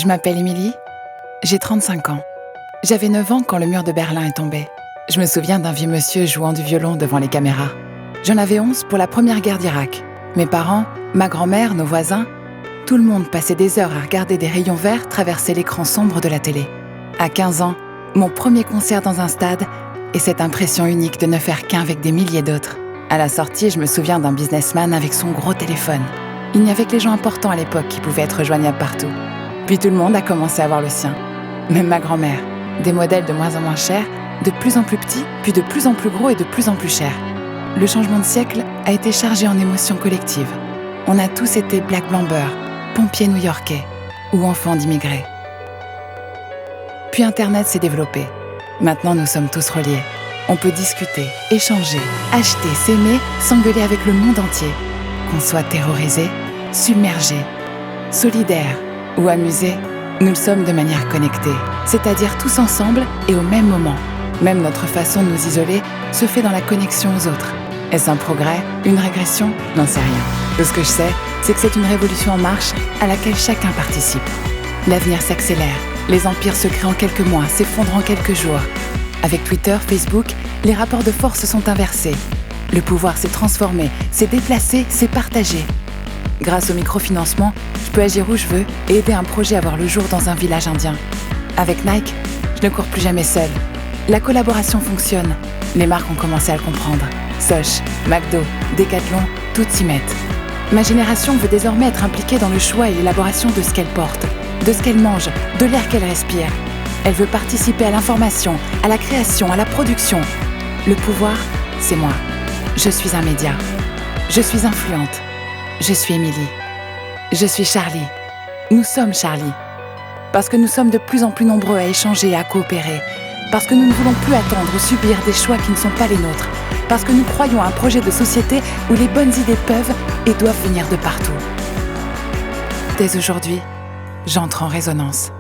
Je m'appelle Émilie, j'ai 35 ans. J'avais 9 ans quand le mur de Berlin est tombé. Je me souviens d'un vieux monsieur jouant du violon devant les caméras. J'en avais 11 pour la première guerre d'Irak. Mes parents, ma grand-mère, nos voisins, tout le monde passait des heures à regarder des rayons verts traverser l'écran sombre de la télé. À 15 ans, mon premier concert dans un stade et cette impression unique de ne faire qu'un avec des milliers d'autres. À la sortie, je me souviens d'un businessman avec son gros téléphone. Il n'y avait que les gens importants à l'époque qui pouvaient être joignables partout. Puis tout le monde a commencé à avoir le sien. Même ma grand-mère. Des modèles de moins en moins chers, de plus en plus petits, puis de plus en plus gros et de plus en plus chers. Le changement de siècle a été chargé en émotions collectives. On a tous été Black Blamber, pompiers new-yorkais ou enfants d'immigrés. Puis Internet s'est développé. Maintenant, nous sommes tous reliés. On peut discuter, échanger, acheter, s'aimer, s'engueuler avec le monde entier. Qu'on soit terrorisé, submergé, solidaire ou amusé, nous le sommes de manière connectée, c'est-à-dire tous ensemble et au même moment. Même notre façon de nous isoler se fait dans la connexion aux autres. Est-ce un progrès? Une régression? N'en sais rien. Tout ce que je sais, c'est que c'est une révolution en marche à laquelle chacun participe. L'avenir s'accélère. Les empires se créent en quelques mois, s'effondrent en quelques jours. Avec Twitter, Facebook, les rapports de force se sont inversés. Le pouvoir s'est transformé, s'est déplacé, s'est partagé. Grâce au microfinancement, je peux agir où je veux et aider un projet à voir le jour dans un village indien. Avec Nike, je ne cours plus jamais seule. La collaboration fonctionne. Les marques ont commencé à le comprendre. Soch, McDo, Decathlon, toutes s'y mettent. Ma génération veut désormais être impliquée dans le choix et l'élaboration de ce qu'elle porte, de ce qu'elle mange, de l'air qu'elle respire. Elle veut participer à l'information, à la création, à la production. Le pouvoir, c'est moi. Je suis un média. Je suis influente. Je suis Émilie. Je suis Charlie. Nous sommes Charlie. Parce que nous sommes de plus en plus nombreux à échanger et à coopérer. Parce que nous ne voulons plus attendre ou subir des choix qui ne sont pas les nôtres. Parce que nous croyons à un projet de société où les bonnes idées peuvent et doivent venir de partout. Dès aujourd'hui, j'entre en résonance.